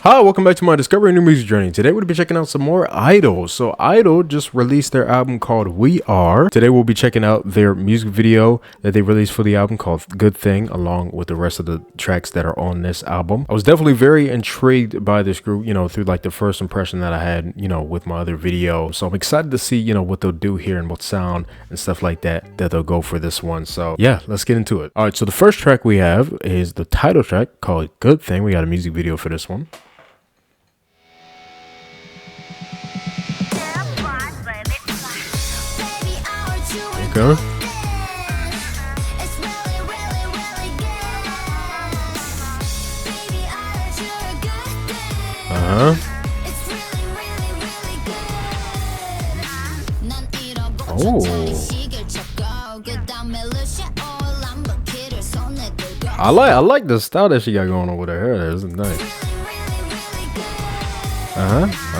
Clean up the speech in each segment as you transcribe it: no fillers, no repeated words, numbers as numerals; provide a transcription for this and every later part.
Hi, welcome back to my Discovery New Music Journey. Today we'll be checking out some more I-DLE. So I-DLE just released their album called We Are. Today we'll be checking out their music video that they released for the album called Good Thing, along with the rest of the tracks that are on this album. I was definitely very intrigued by this group, through like the first impression that I had, with my other video. So I'm excited to see, what they'll do here and what sound and stuff like that they'll go for this one. So yeah, let's get into it. All right, so the first track we have is the title track called Good Thing. We got a music video for this one. Okay. Oh. I like the style that she got going on with her hair. This is nice.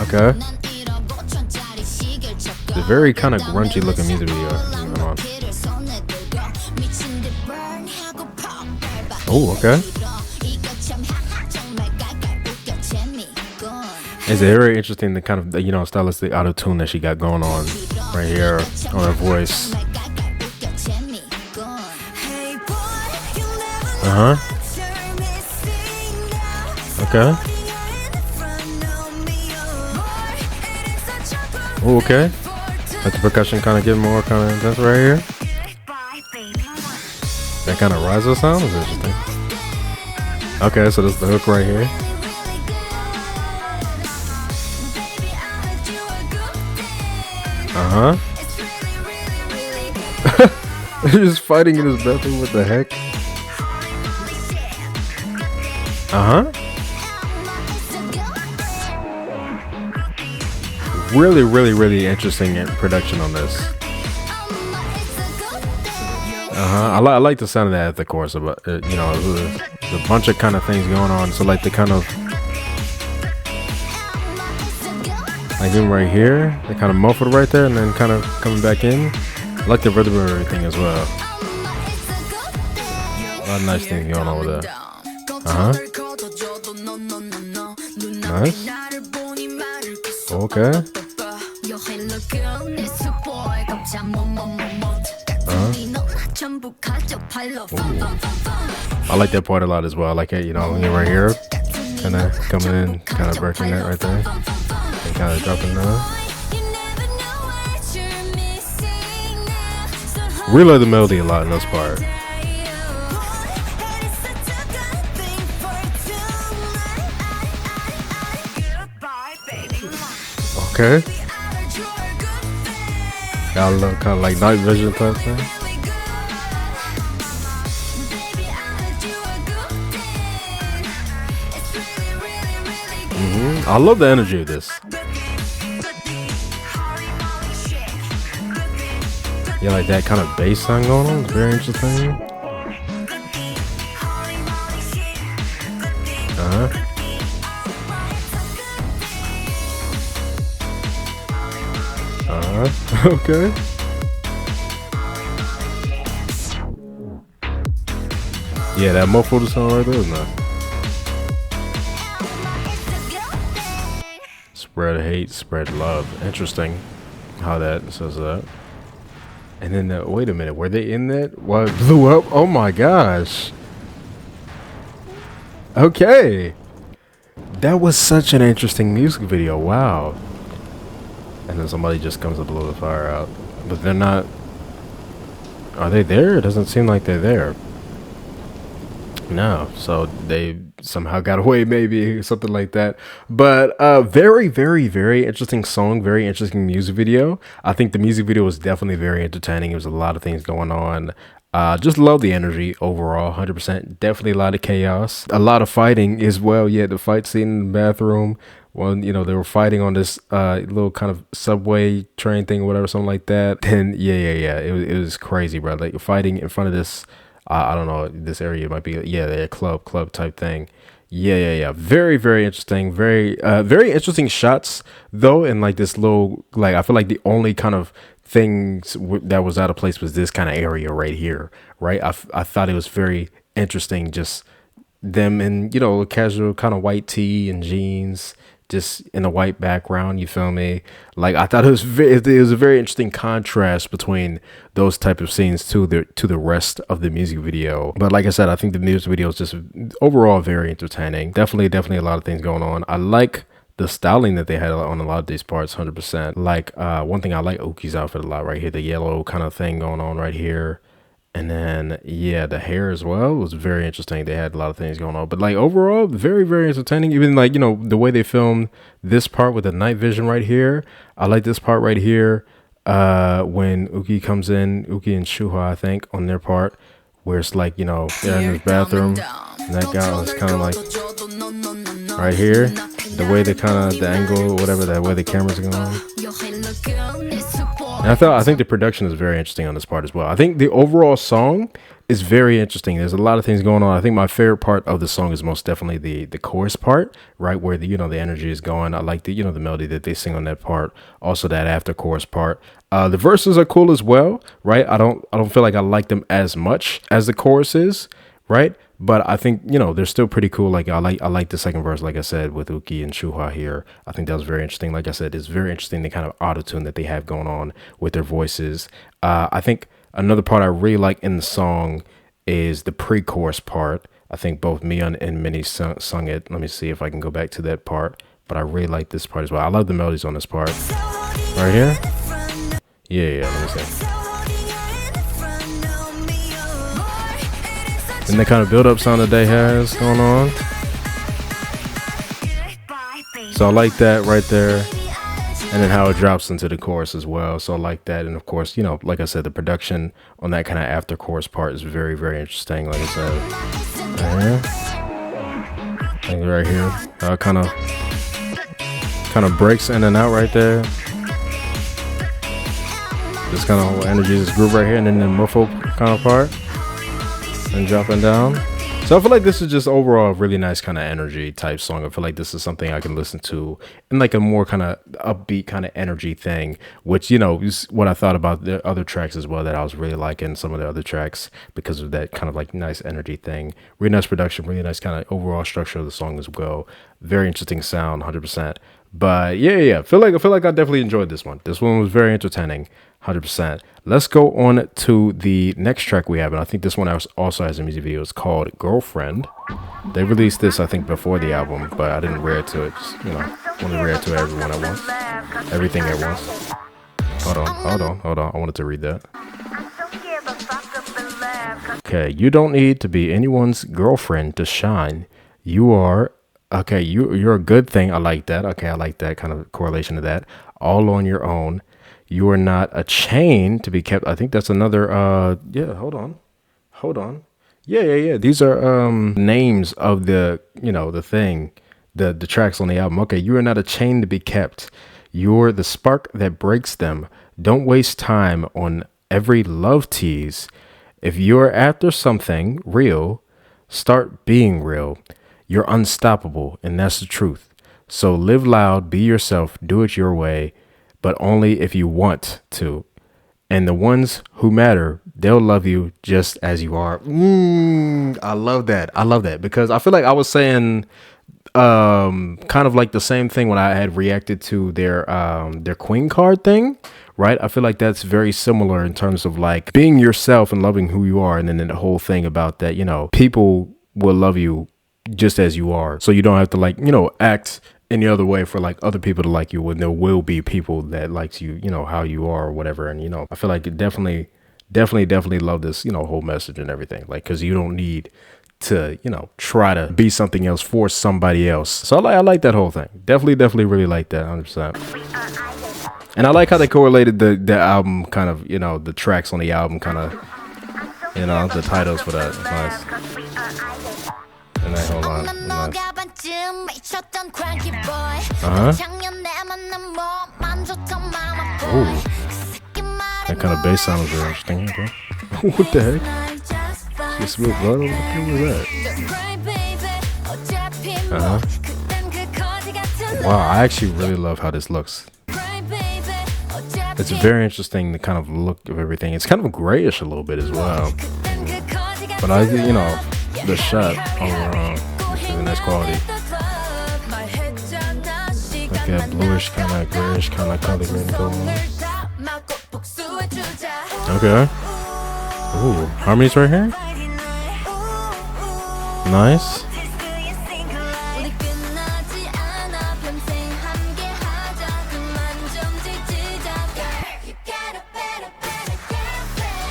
Okay. It's a very kind of grungy looking music video. Oh, okay. It's very interesting the kind of stylistic auto tune that she got going on right here on her voice. Okay. Oh, okay. Let the percussion kind of get more kind of intense right here. That kind of riser sound is interesting. Okay, so this is the hook right here. He's just fighting in his bathroom. What the heck? Really interesting production on this. I like the sound of that at the chorus, but there's a bunch of kind of things going on. So like the kind of like him right here, they kind of muffled right there, and then kind of coming back in. I like the rhythm of everything as well. A lot of nice things going on with that. Nice. Okay. I like that part a lot as well. I like it, right here, kind of coming in, kind of breaking that right there, and kind of dropping down. We love the melody a lot in this part. Okay. Got a little kind of like night vision type thing. I love the energy of this. Yeah, like that kind of bass sound going on. It's very interesting. Okay. Yeah, that muffled sound right there is nice. Spread hate, spread love. Interesting how that says that. And then, wait a minute, were they in that? What blew up? Oh my gosh. Okay. That was such an interesting music video. Wow. And then somebody just comes to blow the fire out. But they're not. Are they there? It doesn't seem like they're there. No. So they somehow got away, maybe something like that. But very interesting song, very interesting music video. I think the music video was definitely very entertaining. There was a lot of things going on. Just love the energy overall, 100%. Definitely a lot of chaos, a lot of fighting as well. Yeah, the fight scene in the bathroom. Well, they were fighting on this little kind of subway train thing or whatever, something like that. And yeah. It was crazy, bro. Like fighting in front of this. I don't know, this area might be, a club type thing. Yeah. Very interesting. Very interesting shots though. And like this little, like, I feel like the only kind of things that was out of place was this kind of area right here, right? I thought it was very interesting, just them in, casual kind of white tee and jeans, just in a white background. You feel me? Like I thought it was a very interesting contrast between those type of scenes to the rest of the music video. But like I said, I think the music video is just overall very entertaining. Definitely a lot of things going on. I like the styling that they had on a lot of these parts, 100%. Like one thing I like Uki's outfit a lot right here, the yellow kind of thing going on right here. And then, yeah, the hair as well was very interesting. They had a lot of things going on. But, like, overall, very, very entertaining. Even, like, the way they filmed this part with the night vision right here. I like this part right here when Uki comes in, Uki and Shuha, I think, on their part. Where it's like, they're in this bathroom. And that guy was kind of like right here. The way they kind of, the angle, whatever, the way the camera's going. And I think the production is very interesting on this part as well. I think the overall song is very interesting. There's a lot of things going on. I think my favorite part of the song is most definitely the chorus part, right, where the the energy is going. I like the the melody that they sing on that part. Also that after chorus part. The verses are cool as well, right? I don't feel like I like them as much as the choruses, right? But I think, they're still pretty cool. Like I like the second verse, like I said, with Uki and Shuha here. I think that was very interesting. Like I said, it's very interesting the kind of auto-tune that they have going on with their voices. I think another part I really like in the song is the pre-chorus part. I think both Mion and Minnie sung it. Let me see if I can go back to that part. But I really like this part as well. I love the melodies on this part. Right here? Yeah, let me see. And the kind of build-up sound that they has going on. So I like that right there. And then how it drops into the chorus as well. So I like that. And of course, like I said, the production on that kind of after chorus part is very, very interesting. Like I said, right here, kind of breaks in and out right there. This kind of energy, this groove right here, and then the muffle kind of part. And dropping down. So I feel like this is just overall a really nice kind of energy type song. I feel like this is something I can listen to in like a more kind of upbeat kind of energy thing, which, is what I thought about the other tracks as well, that I was really liking some of the other tracks because of that kind of like nice energy thing. Really nice production, really nice kind of overall structure of the song as well. Very interesting sound, 100%. But yeah. I feel like I definitely enjoyed this one. This one was very entertaining. 100%. Let's go on to the next track we have, and I think this one also has a music video. It's called Girlfriend. They released this, I think, before the album, but I didn't react to it. Just, want to react to everyone at once. Everything at once. Hold on. I wanted to read that. Okay, you don't need to be anyone's girlfriend to shine. You're a good thing. I like that. Okay, I like that kind of correlation to that. All on your own. You are not a chain to be kept. I think that's another, hold on. Yeah. These are names of the, the thing, the tracks on the album. Okay, you are not a chain to be kept. You're the spark that breaks them. Don't waste time on every love tease. If you're after something real, start being real. You're unstoppable, and that's the truth. So live loud, be yourself, do it your way, but only if you want to. And the ones who matter, they'll love you just as you are. I love that because I feel like I was saying kind of like the same thing when I had reacted to their Queen card thing, right? I feel like that's very similar in terms of like being yourself and loving who you are. And then the whole thing about that, people will love you just as you are. So you don't have to like, act any other way for like other people to like you, when there will be people that likes you, how you are or whatever. And, I feel like it definitely love this, whole message and everything. Like, cause you don't need to, try to be something else for somebody else. So I like that whole thing. Definitely really like that 100%. And I like how they correlated the album kind of, the tracks on the album kind of, the titles for that. It's nice. And then hold on. Nice. Ooh. That kind of bass sound is very interesting. Okay. What the heck? Just spilled blood over the camera. What was that? Wow, I actually really love how this looks. It's very interesting, the kind of look of everything. It's kind of grayish a little bit as well. But the shot overall. This is a nice quality. Like that bluish kind of grayish kind of color grade going on. Okay. Ooh, harmonies right here. Nice.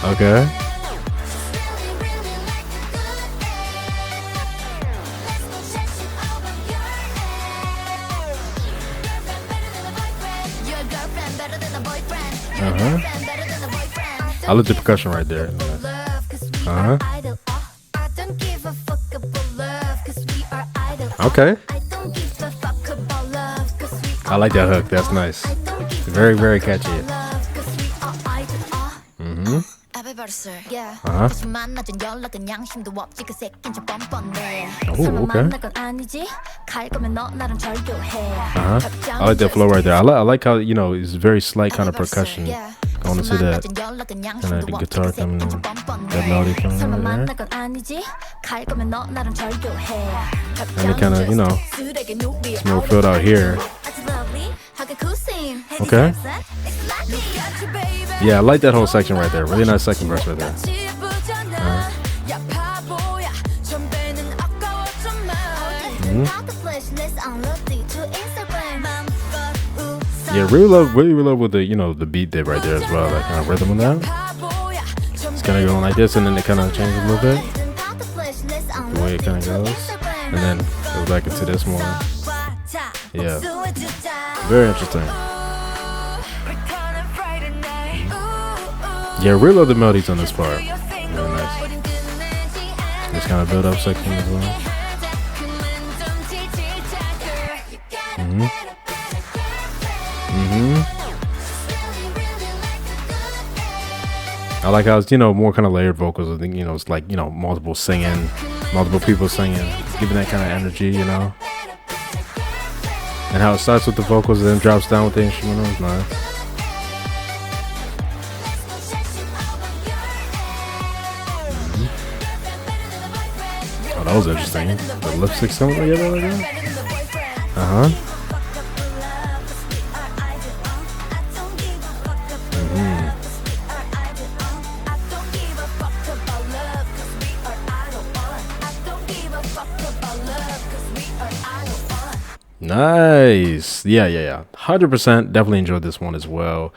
Okay. I love the percussion right there. Okay. I like that hook. That's nice. Very, very catchy. Oh, okay. I like that flow right there. I like how, you know, it's very slight kind of percussion going into that kind of the guitar coming in, that melody coming in there, and it kind of, you know, it's more filled out here. Okay. Yeah, I like that whole section right there. Really nice second verse right there. Yeah, really love with the, you know, the beat there right there as well. That kind of rhythm on that. It's kind of going like this, and then it kind of changes a little bit. The way it kind of goes, and then goes back into this more. Yeah, very interesting. Yeah, really love the melodies on this part. Really nice. This kind of build up section as well. I like how it's, you know, more kind of layered vocals. I think, you know, it's like, you know, multiple people singing, giving that kind of energy, you know. And how it starts with the vocals and then drops down with the instrumental is nice. Oh, that was interesting. The lipstick coming together like that. Nice. Yeah. 100% definitely enjoyed this one as well.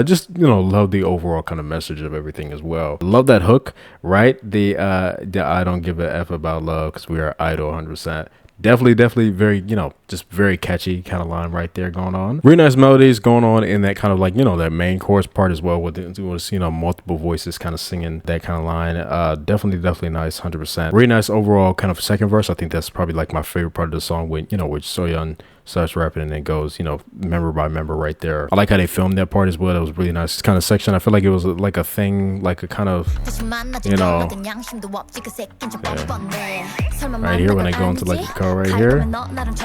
Just, you know, love the overall kind of message of everything as well. Love that hook, right? The I don't give a F about love because we are idle 100%. Definitely very, you know, just very catchy kind of line right there going on. Really nice melodies going on in that kind of like, you know, that main chorus part as well with you know, multiple voices kind of singing that kind of line. Definitely nice, 100%. Really nice overall kind of second verse. I think that's probably like my favorite part of the song when, you know, with Soyeon starts rapping and then goes, you know, member by member right there. I like how they filmed that part as well. That was really nice. This kind of section, I feel like it was like a thing, like a kind of, you know, right here when they go into like the car right here.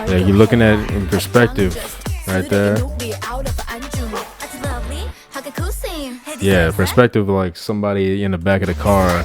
Yeah, you're looking at it in perspective right there. Yeah, perspective like somebody in the back of the car,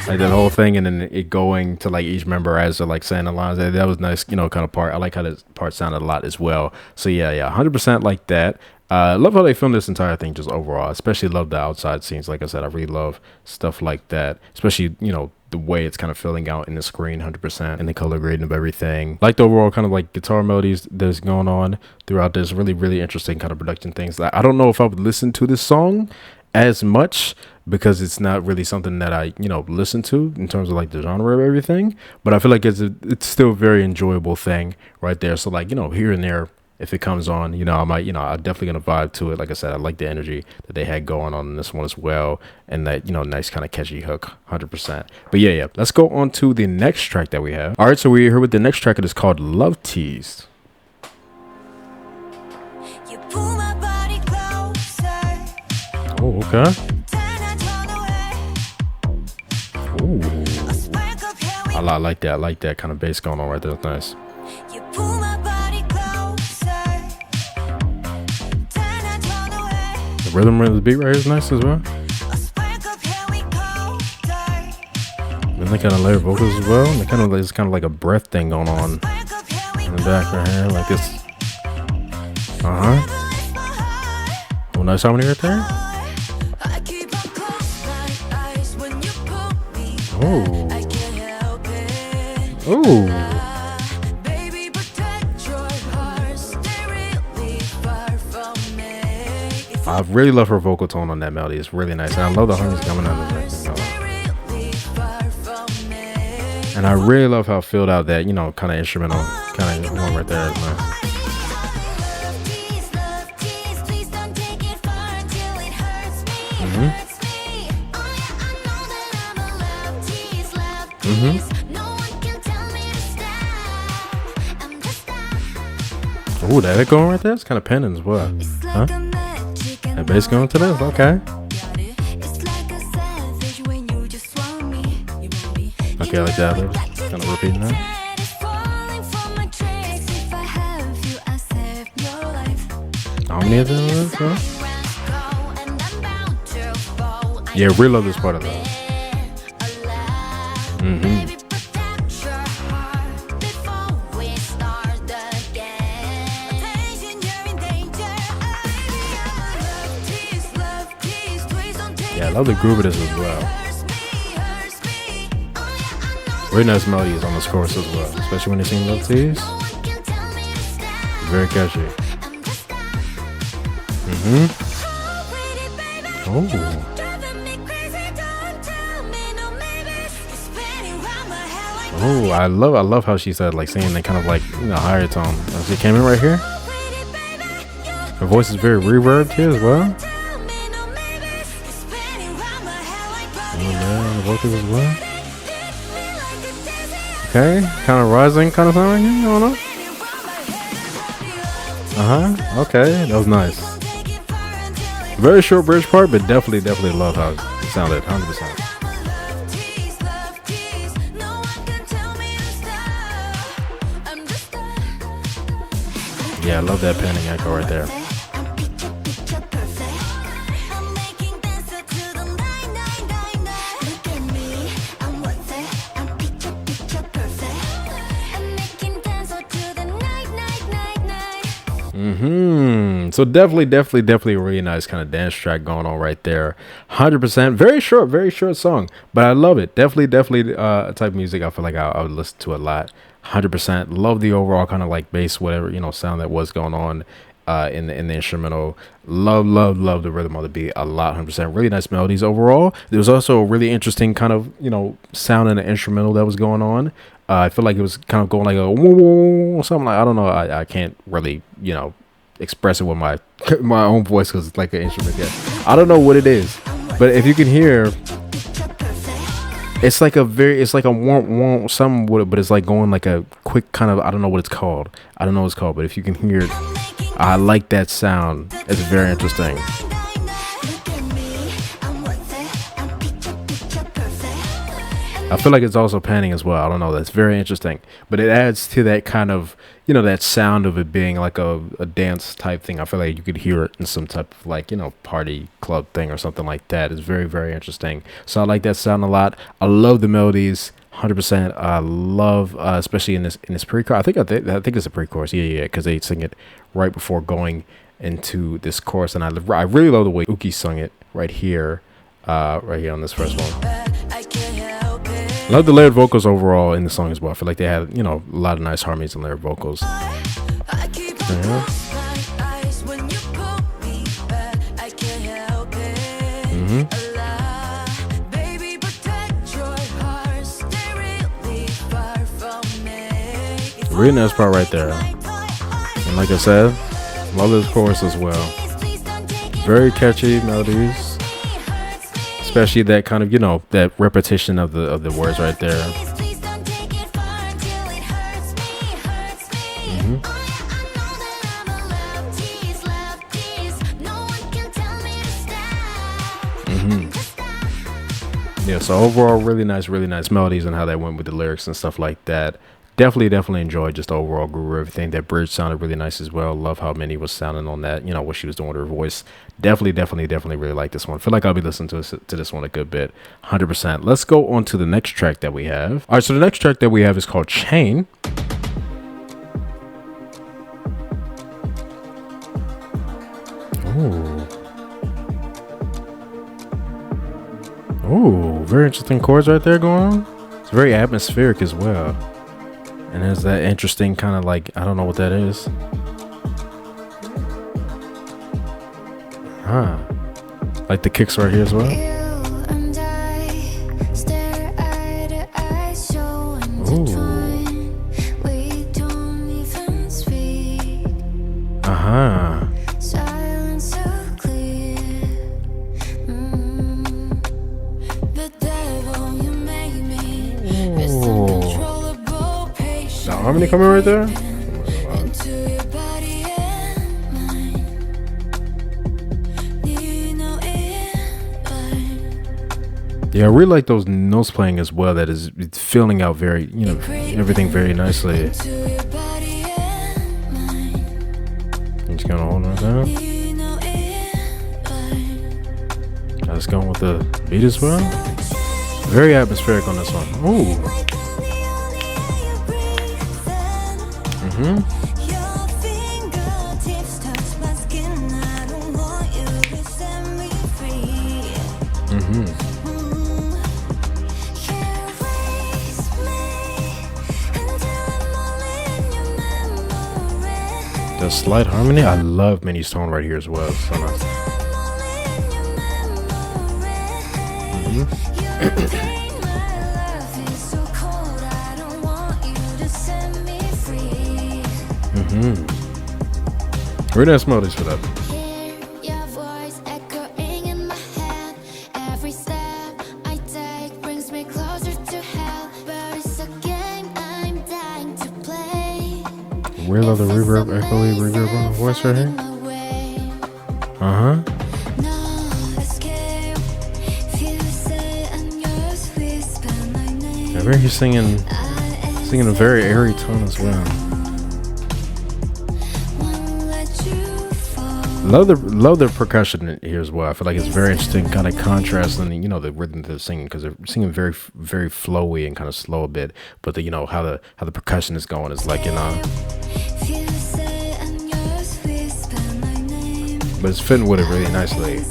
like that whole thing, and then it going to like each member as they're like saying the lines. That was nice, you know, kind of part. I like how this part sounded a lot as well. So yeah, 100% like that. Love how they filmed this entire thing just overall. Especially love the outside scenes. Like I said, I really love stuff like that. Especially, you know, the way it's kind of filling out in the screen 100% and the color grading of everything. Like the overall kind of like guitar melodies that's going on throughout this really interesting kind of production things. I don't know if I would listen to this song as much because it's not really something that I, you know, listen to in terms of like the genre of everything, but I feel like it's still a very enjoyable thing right there. So like, you know, here and there, if it comes on, you know, I might, you know, I'm definitely gonna vibe to it. Like I said, I like the energy that they had going on in this one as well, and that, you know, nice kind of catchy hook, 100%. But yeah, let's go on to the next track that we have. All right, so we're here with the next track. It is called Love Tease. Oh, okay. Ooh. I like that. I like that kind of bass going on right there. That's nice. The rhythm of the beat right here is nice as well. Really And they kind of layered vocals as well. And they kind of there's kind of like a breath thing going on in the back right here, like this. Oh, nice harmony right there. Oh. Oh. I really love her vocal tone on that melody. It's really nice. And I love the harmonies coming out of it. And I really love how filled out that, kind of instrumental kind of one right there. It's nice. Ooh, that going right there? It's kind of pendant as well. Huh? That bass going to this? Okay. Okay, like that. Kind of repeating that. How many of them is that? Yeah, really love this part of that. Yeah, I love the groove of this as well. Very nice melodies on this chorus as well, especially when they sing Love Tease. Very catchy. Oh. Oh, I love how she said like singing that kind of like higher tone. She came in right here. Her voice is very reverb too as well. Oh yeah, the vocals as well. Okay, kind of rising kind of something. I don't know. Okay, that was nice. Very short bridge part, but definitely love how it sounded. 100%. Yeah, I love that panning echo right there. So definitely a really nice kind of dance track going on right there. 100%. Very short song, but I love it. Definitely a type of music I feel like I would listen to a lot. 100%. Love the overall kind of like bass, whatever, sound that was going on in the instrumental. Love the rhythm of the beat a lot. 100%. Really nice melodies overall. There was also a really interesting kind of, sound in the instrumental that was going on. I feel like it was kind of going like a whoa or something. Like, I don't know. I can't really, express it with my own voice because it's like an instrument. Yeah, I don't know what it is, but if you can hear, it's like a warm something with it, but it's like going like a quick kind of, I don't know what it's called, but if you can hear it, I like that sound. It's very interesting. I feel like it's also panning as well. I don't know. That's very interesting. But it adds to that kind of, that sound of it being like a dance type thing. I feel like you could hear it in some type of like, party club thing or something like that. It's very, very interesting. So I like that sound a lot. I love the melodies. 100%. I love, especially in this pre-chorus. I think it's a pre-chorus. Yeah. Because they sing it right before going into this chorus. And I really love the way Uki sung it right here on this first one. I love the layered vocals overall in the song as well. I feel like they had, a lot of nice harmonies and layered vocals. Really nice part right there. And like I said, love this chorus as well. Very catchy melodies. Especially that kind of, that repetition of the words right there. Yeah, so overall, really nice melodies and how that went with the lyrics and stuff like that. definitely enjoyed just the overall groove of everything. That bridge sounded really nice as well. Love how Minnie was sounding on that, you know, what she was doing with her voice. Definitely really like this one. Feel like I'll be listening to this one a good bit. 100%. Let's go on to the next track that we have. All right, so the next track that we have is called Chain. Ooh, very interesting chords right there going on. It's very atmospheric as well. And there's that interesting kind of like, I don't know what that is. Huh. Like the kicks right here as well. Ooh. Uh-huh. The harmony coming right there. Yeah, I really like those notes playing as well. That is, it's filling out very, you know, everything very nicely. I'm just gonna hold on down. Let's go with the beat as well. Very atmospheric on this one. Ooh. Mm-hmm. The slight harmony. I love Minnie's tone right here as well. So nice. We're gonna smell this for that. We love the reverb, echoey reverb on the voice right here. I hear you singing a very airy tone as well. Love the percussion here as well. I feel like it's very interesting, kind of contrasting, you know, the rhythm they're singing, because they're singing very flowy and kind of slow a bit. But the, you know, how the percussion is going is like, you know, but it's fitting with it really nicely.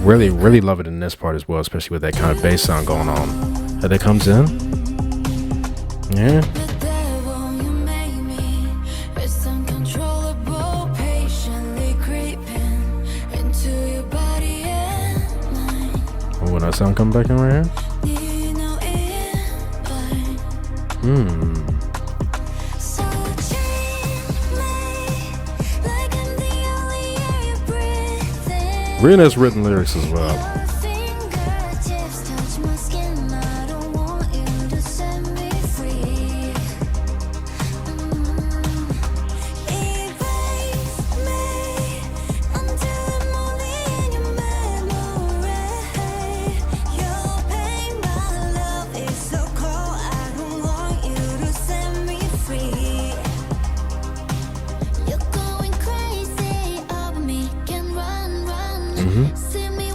Really love it in this part as well, especially with that kind of bass sound going on that comes in. Yeah. Oh, when that sound come back in right here. Really nice written lyrics as well.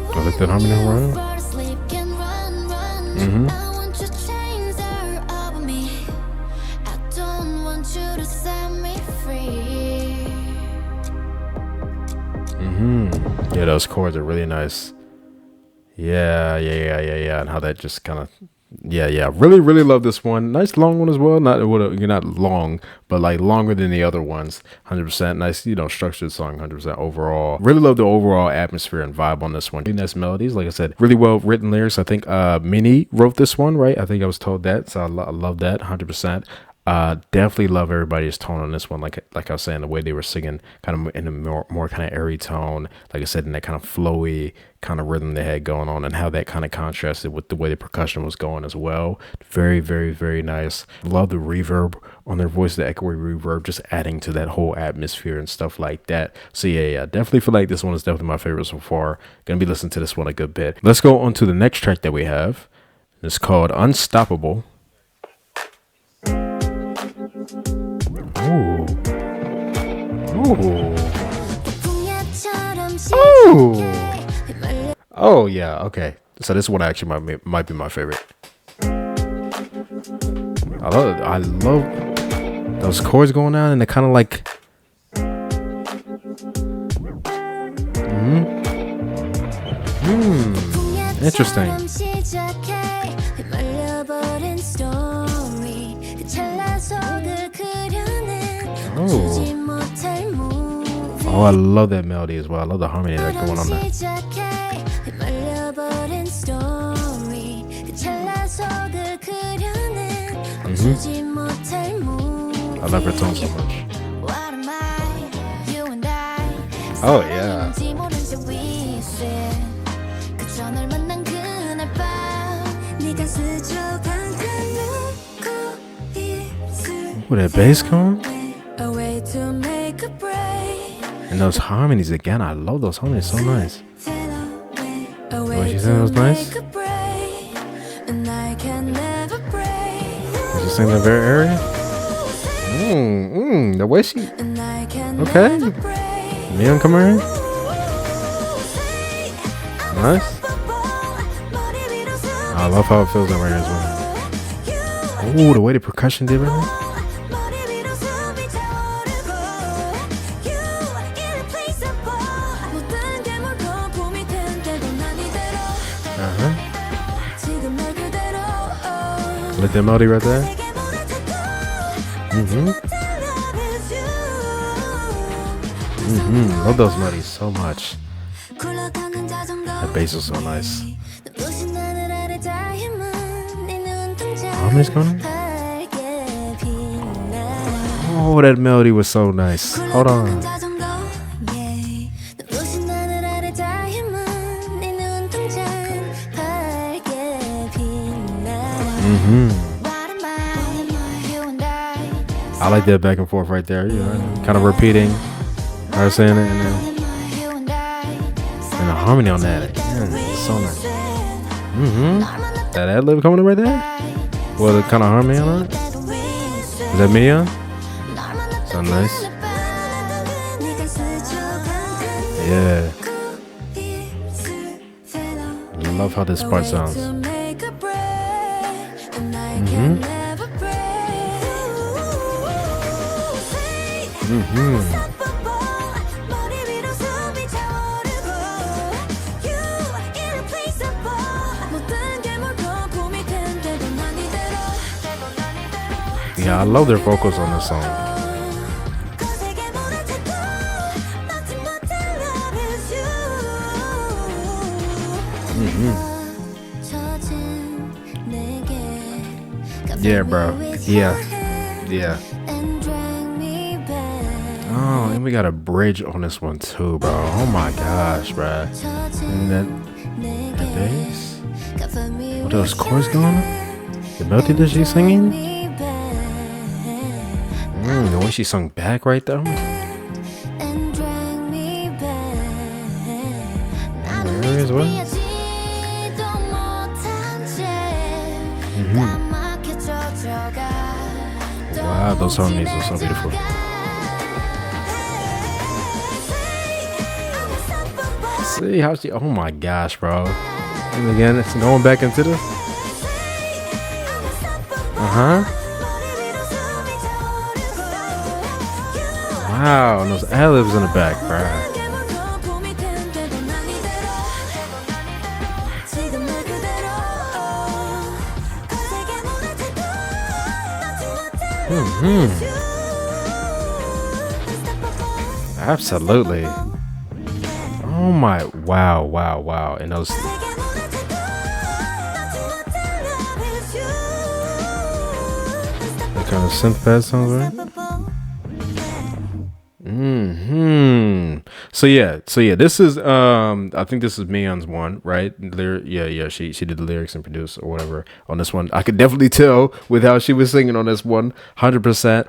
I like that harmony around. Yeah, those chords are really nice. Yeah. And how that just kind of, yeah. Really love this one. Nice long one as well. You're not long, but like longer than the other ones. 100% nice, you know, structured song. 100% overall. Really love the overall atmosphere and vibe on this one. Really nice melodies, like I said. Really well written lyrics. I think Minnie wrote this one, right? I think I was told that, so I love that. 100%. Definitely love everybody's tone on this one. Like I was saying, the way they were singing, kind of in a more kind of airy tone. Like I said, in that kind of flowy kind of rhythm they had going on, and how that kind of contrasted with the way the percussion was going as well. Very, very, very nice. Love the reverb on their voice, the echoey reverb, just adding to that whole atmosphere and stuff like that. So yeah, definitely feel like this one is definitely my favorite so far. Gonna be listening to this one a good bit. Let's go on to the next track that we have. It's called Unstoppable. Ooh. Ooh. Ooh. Oh yeah, okay. So this one actually might be my favorite. I love those chords going on, and they're kind of like interesting. Oh, I love that melody as well. I love the harmony that's going on there. I love her tone so much. Oh yeah. With that bass come? And those harmonies again, I love those harmonies, so nice. Oh, she said it was nice? Did she sing that very area? The way she... Okay. Neon come in. Nice. I love how it feels that right here as well. Ooh, the way the percussion did right there. Like that melody right there. Love those melodies so much. That bass is so nice. Harmony's going on? Oh, that melody was so nice. Hold on. I like that back and forth right there, you know, kind of repeating her saying it, and the harmony on that, it's so nice. That ad-lib coming up right there? Well, the kind of harmony on it? Is that Mia? So nice. Yeah. I love how this part sounds. Yeah, I love their vocals on this song. Yeah, bro. Yeah. Oh, and we got a bridge on this one too, bro. Oh my gosh, bro. And that bass. What those chords going on? The melody that she's singing? The way she sung back right there. There as well. Wow, those harmonies are so beautiful. See how she, oh my gosh, bro. And again, it's going back into this. Wow, and those ad-libs in the back, bro. Absolutely. Oh my, wow. And those. kind of synth pad sounds, right? So yeah, this is I think this is Mion's one, right? Yeah, she did the lyrics and produced or whatever on this one. I could definitely tell with how she was singing on this one, 100%.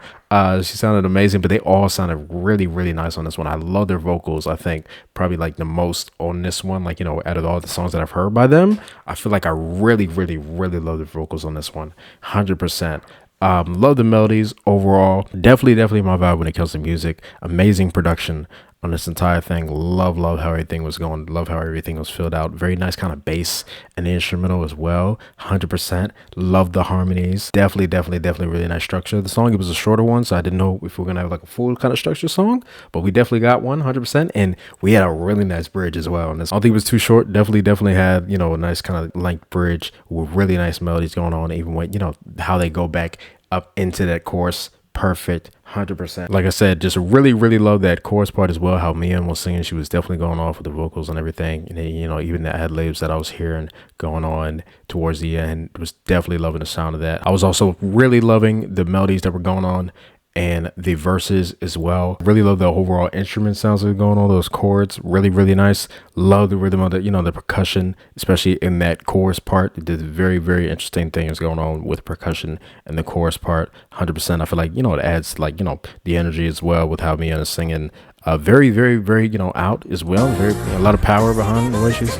She sounded amazing, but they all sounded really, really nice on this one. I love their vocals. I think probably like the most on this one, like, you know, out of all the songs that I've heard by them, I feel like I really, really, really love the vocals on this one, 100%. Love the melodies overall. Definitely my vibe when it comes to music. Amazing production on this entire thing. Love how everything was going. Love how everything was filled out. Very nice kind of bass and the instrumental as well. 100%. Love the harmonies. Definitely really nice structure. The song, it was a shorter one, so I didn't know if we were gonna have like a full kind of structure song, but we definitely got one, 100%. And we had a really nice bridge as well. And this, I don't think it was too short. Definitely had, you know, a nice kind of length bridge with really nice melodies going on, even when, you know, how they go back up into that chorus. Perfect, 100%. Like I said, just really love that chorus part as well. How Mian was singing, she was definitely going off with the vocals and everything. And then, you know, even the ad libs that I was hearing going on towards the end, was definitely loving the sound of that. I was also really loving the melodies that were going on and the verses as well. Really love the overall instrument sounds that are going on, those chords, really nice. Love the rhythm of the, you know, the percussion, especially in that chorus part. It did very interesting things going on with percussion and the chorus part, 100%. I feel like, you know, it adds like, you know, the energy as well with how Mia is singing. Very, you know, out as well. Very, a lot of power behind the way she's,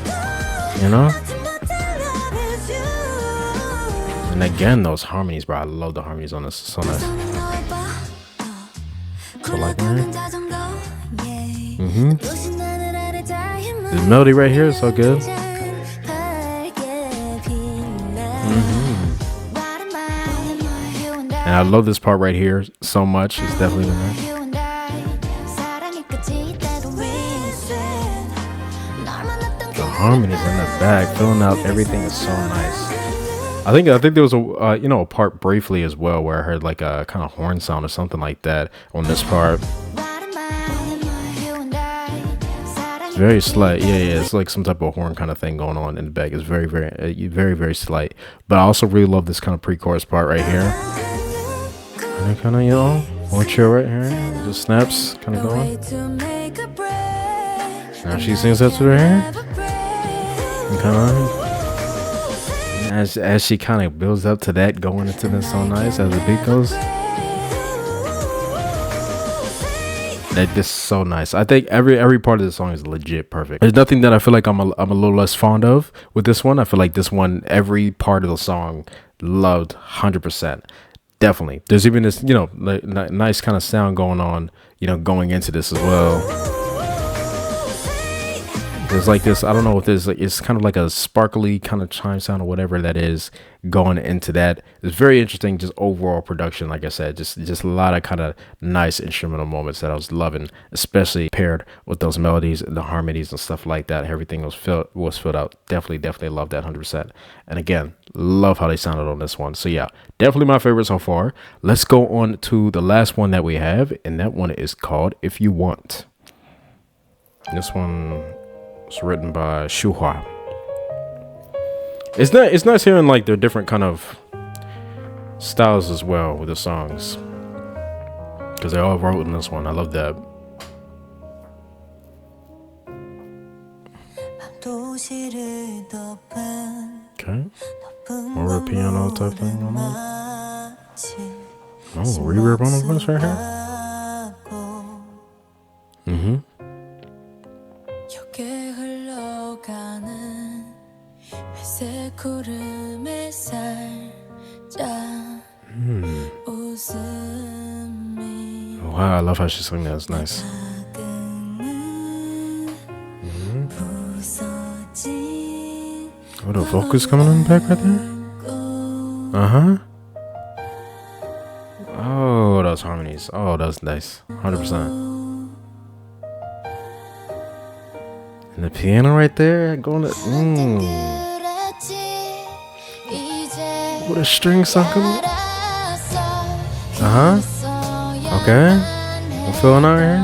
you know. And again, those harmonies, bro. I love the harmonies on this. So nice. So like, the melody right here is so good. And I love this part right here so much. It's definitely in there. The harmonies in the back, filling out everything is so nice. I think there was a you know, a part briefly as well where I heard like a kind of horn sound or something like that on this part. It's very slight. Yeah, it's like some type of horn kind of thing going on in the back. It's very slight. But I also really love this kind of pre-chorus part right here. And kind of, you know, more chill right here. Just snaps kind of going. Now she sings that to her hair. And kind of. As she kind of builds up to that, going into this so nice as the beat goes. That just so nice. I think every part of the song is legit perfect. There's nothing that I feel like I'm a little less fond of with this one. I feel like this one, every part of the song, loved 100%. Definitely. There's even this, you know, nice kind of sound going on, you know, going into this as well. There's like this, I don't know if there's like, it's kind of like a sparkly kind of chime sound or whatever that is going into that. It's very interesting, just overall production. Like I said, just a lot of kind of nice instrumental moments that I was loving, especially paired with those melodies and the harmonies and stuff like that. Everything was filled out. Definitely love that 100%. And again, love how they sounded on this one. So yeah, definitely my favorite so far. Let's go on to the last one that we have, and that one is called If You Want. This one, it's written by Shuhua. It's nice hearing like their different kind of styles as well with the songs, because they all wrote in this one. I love that. Okay, more of a piano type thing on that. Oh, reverb on the voice right here. Wow, I love how she sang that. It's nice. Oh, the vocals coming in the back right there. Oh, those harmonies. Oh, that's nice. 100%. And the piano right there going to with a string something. Okay. I'm feeling out here.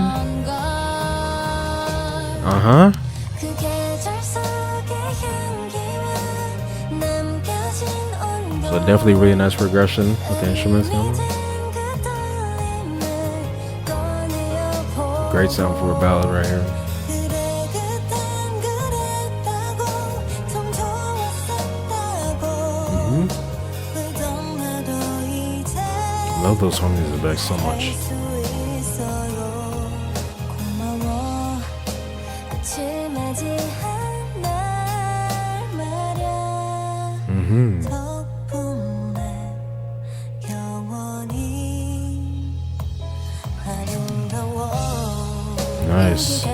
So definitely really nice progression with the instruments going on. Great sound for a ballad right here. Love those harmonies in the back so much. Nice.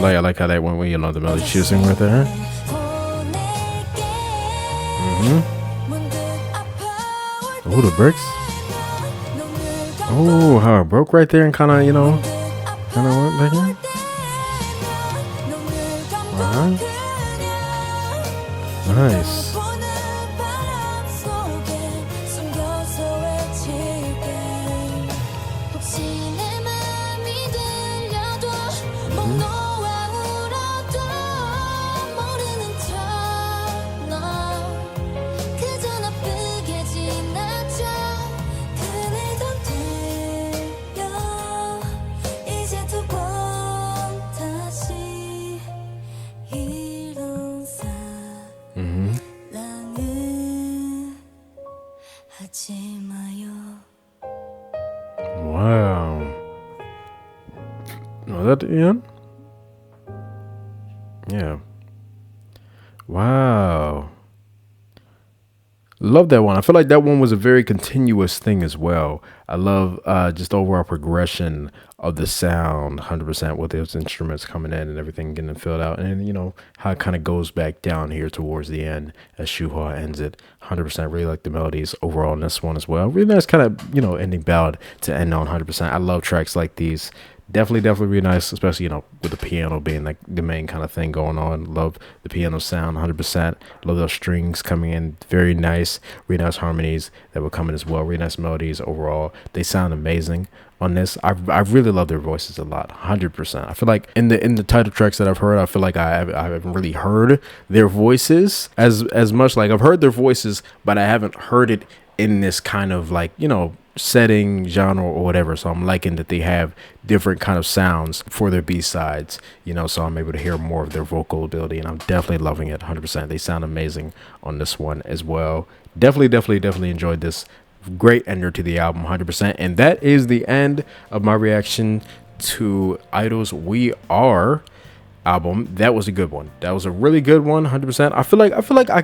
I like how that went with, you know, the melody choosing right there. Oh, the bricks. Oh, how it broke right there and kind of, you know, kind of went back in. Nice. Wow. Was that the end? Yeah. Wow. Love that one. I feel like that one was a very continuous thing as well. I love just overall progression of the sound, 100% with those instruments coming in and everything getting filled out. And, you know, how it kind of goes back down here towards the end as Shuhua ends it. 100% really like the melodies overall in this one as well. Really nice kind of, you know, ending ballad to end on 100%. I love tracks like these. Definitely really nice, especially, you know, with the piano being like the main kind of thing going on. Love the piano sound 100%. Love those strings coming in. Very nice. Really nice harmonies that were coming as well. Really nice melodies overall. They sound amazing on this. I really love their voices a lot. 100%. I feel like in the title tracks that I've heard, I feel like I haven't really heard their voices as much. Like I've heard their voices, but I haven't heard it in this kind of like, you know, setting, genre, or whatever. So I'm liking that they have different kind of sounds for their B-sides, you know, so I'm able to hear more of their vocal ability, and I'm definitely loving it 100%. They sound amazing on this one as well. Definitely enjoyed this. Great ender to the album, 100%. And that is the end of my reaction to I-DLE's We Are album. That was a good one. That was a really good one, 100%. I feel like I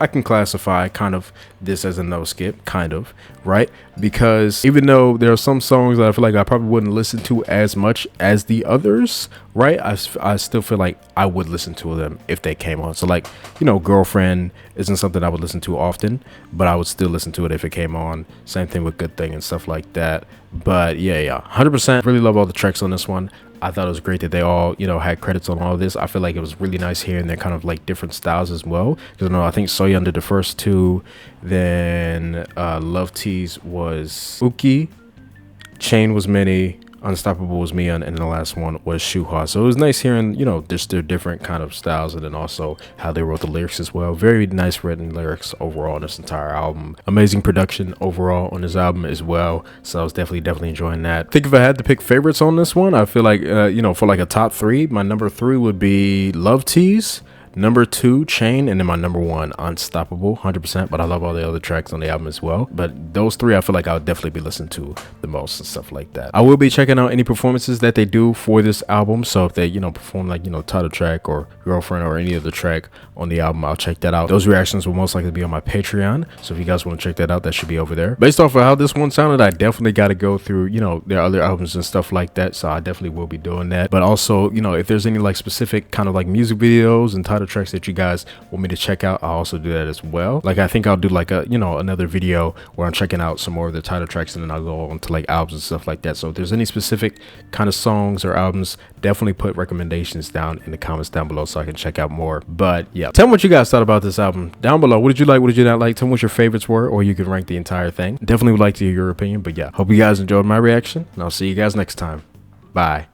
can classify kind of this as a no skip, kind of, right? Because even though there are some songs that I feel like I probably wouldn't listen to as much as the others, right? I still feel like I would listen to them if they came on. So like, you know, Girlfriend isn't something I would listen to often, but I would still listen to it if it came on. Same thing with Good Thing and stuff like that. But yeah, 100%. Really love all the tracks on this one. I thought it was great that they all, you know, had credits on all of this. I feel like it was really nice hearing their kind of like different styles as well. Because I think Soyeon did the first two, then Love Tease was Uki, Chain was Mini, Unstoppable was Mian, and the last one was Shuhua. So it was nice hearing, you know, just their different kind of styles, and then also how they wrote the lyrics as well. Very nice written lyrics overall on this entire album. Amazing production overall on this album as well. So I was definitely enjoying that. I think if I had to pick favorites on this one, I feel like, you know, for like a top three, my number 3 would be Love Tease, number 2 Chain, and then my number 1 Unstoppable, 100%. But I love all the other tracks on the album as well. But those 3 I feel like I would definitely be listening to the most and stuff like that. I will be checking out any performances that they do for this album. So if they, you know, perform like, you know, title track or Girlfriend or any other track on the album, I'll check that out. Those reactions will most likely be on my Patreon. So if you guys want to check that out, that should be over there. Based off of how this one sounded, I definitely got to go through, you know, their other albums and stuff like that. So I definitely will be doing that. But also, you know, if there's any like specific kind of like music videos and title tracks that you guys want me to check out, I'll also do that as well. Like I think I'll do like a, you know, another video where I'm checking out some more of the title tracks, and then I'll go on to like albums and stuff like that. So if there's any specific kind of songs or albums, definitely put recommendations down in the comments down below so I can check out more. But yeah, tell me what you guys thought about this album down below. What did you like? What did you not like? Tell me what your favorites were, or you can rank the entire thing. Definitely would like to hear your opinion. But yeah, hope you guys enjoyed my reaction, and I'll see you guys next time. Bye.